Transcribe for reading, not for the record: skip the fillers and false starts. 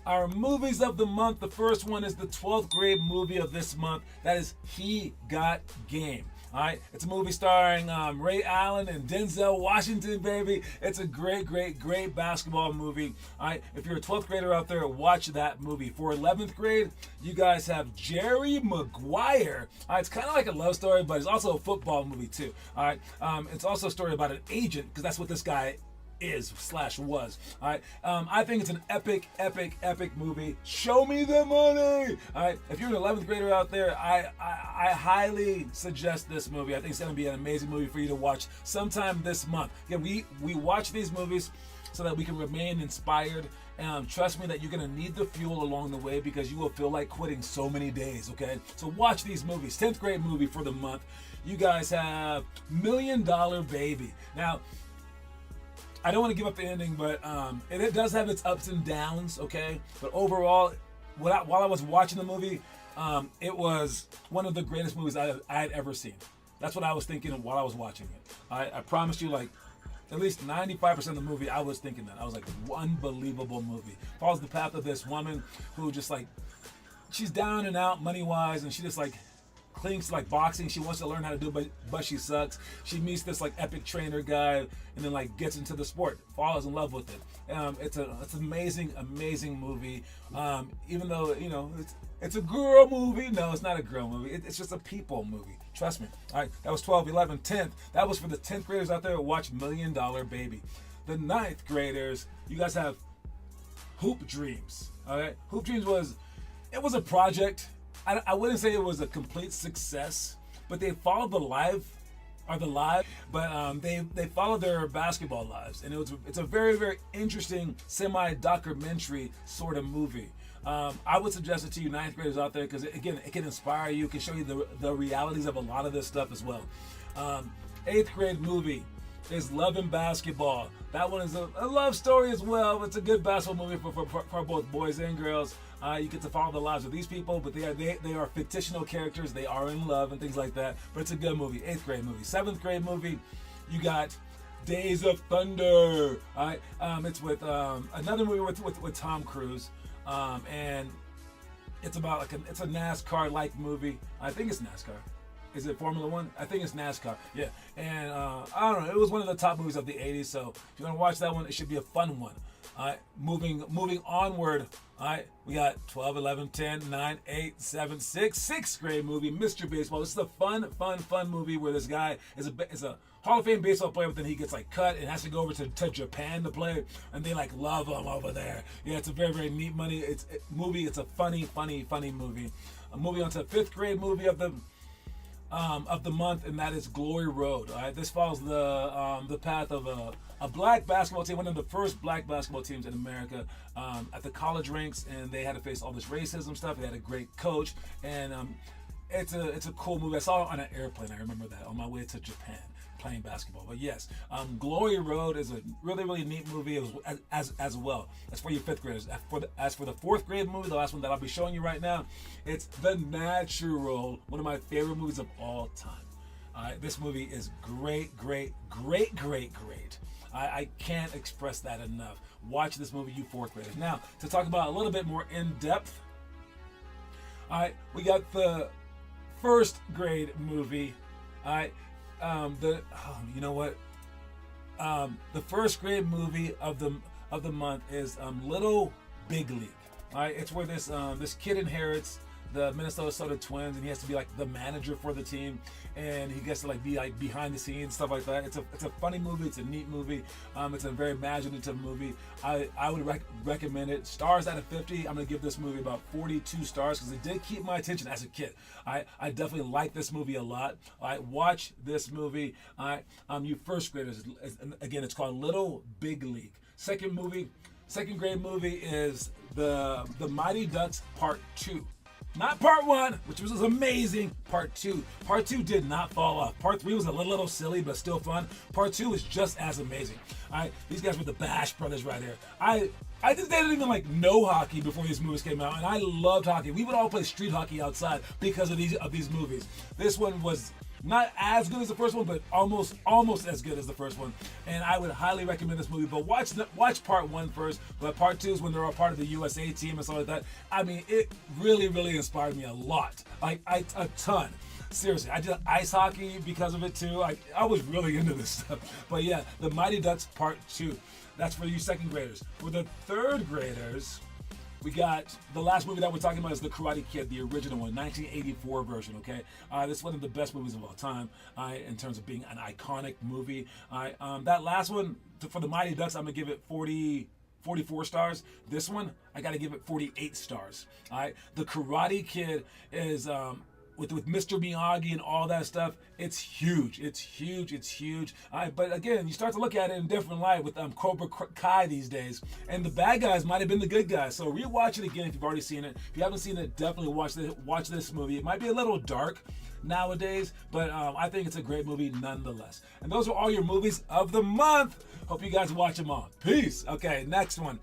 Our movies of the month. The first one is the 12th grade movie of this month. That is He Got Game. All right, it's a movie starring Ray Allen and Denzel Washington, baby. It's a great, great, great basketball movie. All right, if you're a 12th grader out there, watch that movie. For 11th grade, you guys have Jerry Maguire. All right, it's kind of like a love story, but it's also a football movie too. All right, it's also a story about an agent, because that's what this guy is/was. All right, I think it's an epic, epic, epic movie. Show me the money. All right, if you're an 11th grader out there, I highly suggest this movie. I think it's going to be an amazing movie for you to watch sometime this month. Again, we watch these movies so that we can remain inspired. Trust me that you're going to need the fuel along the way, because you will feel like quitting so many days, okay? So watch these movies. 10th grade movie for the month. You guys have $1 Million Baby. Now, I don't want to give up the ending, but it does have its ups and downs, okay? But overall, while I was watching the movie, it was one of the greatest movies I had ever seen. That's what I was thinking while I was watching it. I promise you, like, at least 95% of the movie, I was thinking that. I was like, unbelievable movie. Follows the path of this woman who just, like, she's down and out money-wise, and she just, like, clings to like boxing. She wants to learn how to do it, but she sucks. She meets this like epic trainer guy, and then like gets into the sport, falls in love with it. It's an amazing, amazing movie. Even though it's a girl movie. No, it's not a girl movie. It's just a people movie. Trust me. All right, that was 12, 11, 10th. That was for the 10th graders out there who watch $1 Million Baby. The 9th graders, you guys have Hoop Dreams. All right, Hoop Dreams was a project. I wouldn't say it was a complete success, but they followed the lives, but they followed their basketball lives, and it's a very, very interesting semi-documentary sort of movie. I would suggest it to you 9th graders out there, because again, it can inspire you, it can show you the realities of a lot of this stuff as well. 8th grade movie is Love and Basketball. That one is a love story as well. It's a good basketball movie for both boys and girls. You get to follow the lives of these people, but they are fictional characters. They are in love and things like that. But it's a good movie. 8th grade movie. 7th grade movie, you got Days of Thunder. All right, it's with another movie with Tom Cruise, and it's about it's a NASCAR-like movie. I think it's NASCAR. Is it Formula One? I think it's NASCAR. Yeah, and I don't know. It was one of the top movies of the '80s. So if you're gonna watch that one, it should be a fun one. All right, moving onward. All right, we got 12, 11, 10, 9, 8, 7, 6. 6th grade movie, Mr. Baseball. This is a fun movie where this guy is a Hall of Fame baseball player, but then he gets like cut and has to go over to Japan to play, and they like love him over there. Yeah, it's a very, very neat movie. It's a funny movie. Moving on to the 5th grade movie of the month, and that is Glory Road. All right, this follows the path of a black basketball team, one of the first black basketball teams in America, at the college ranks, and they had to face all this racism stuff. They had a great coach, and it's a cool movie. I saw it on an airplane. I remember that on my way to Japan playing basketball. But yes, Glory Road is a really, really neat movie as well. That's for your 5th graders. As for the 4th grade movie, the last one that I'll be showing you right now, it's The Natural, one of my favorite movies of all time. All right, this movie is great. I can't express that enough. Watch this movie, you 4th graders. Now, to talk about a little bit more in depth, all right, we got the 1st grade movie. All right, you know what? The 1st grade movie of the month is Little Big League. All right, it's where this kid inherits the Minnesota Twins, and he has to be like the manager for the team, and he gets to like be like behind the scenes, stuff like that. It's a funny movie. It's a neat movie. It's a very imaginative movie. I would recommend it. Stars out of 50. I'm gonna give this movie about 42 stars, because it did keep my attention as a kid. I definitely like this movie a lot. Watch this movie. You 1st graders. Again, it's called Little Big League. 2nd grade movie is the Mighty Ducks Part 2. Not Part 1, which was amazing. Part 2. Part 2 did not fall off. Part 3 was a little silly, but still fun. Part 2 is just as amazing. All right, these guys were the Bash Brothers right here. I didn't even like know hockey before these movies came out, and I loved hockey. We would all play street hockey outside because of these movies. This one was Not as good as the first one, but almost as good as the first one. And I would highly recommend this movie. But watch part 1 first. But part 2 is when they're all part of the USA team and stuff like that. I mean, it really inspired me a lot, like a ton. Seriously, I did ice hockey because of it too. I was really into this stuff. But yeah, The Mighty Ducks Part 2. That's for you second graders. For the third graders, we got the last movie that we're talking about is The Karate Kid, the original one, 1984 version, okay? This is one of the best movies of all time in terms of being an iconic movie. That last one, for The Mighty Ducks, I'm going to give it 44 stars. This one, I got to give it 48 stars. All right, The Karate Kid is with Mr. Miyagi and all that stuff. It's huge. It's huge. All right, but again, you start to look at it in a different light with Cobra Kai these days, and the bad guys might have been the good guys. So rewatch it again if you've already seen it. If you haven't seen it, definitely watch this movie. It might be a little dark nowadays, but I think it's a great movie nonetheless. And those are all your movies of the month. Hope you guys watch them all. Peace. Okay, next one.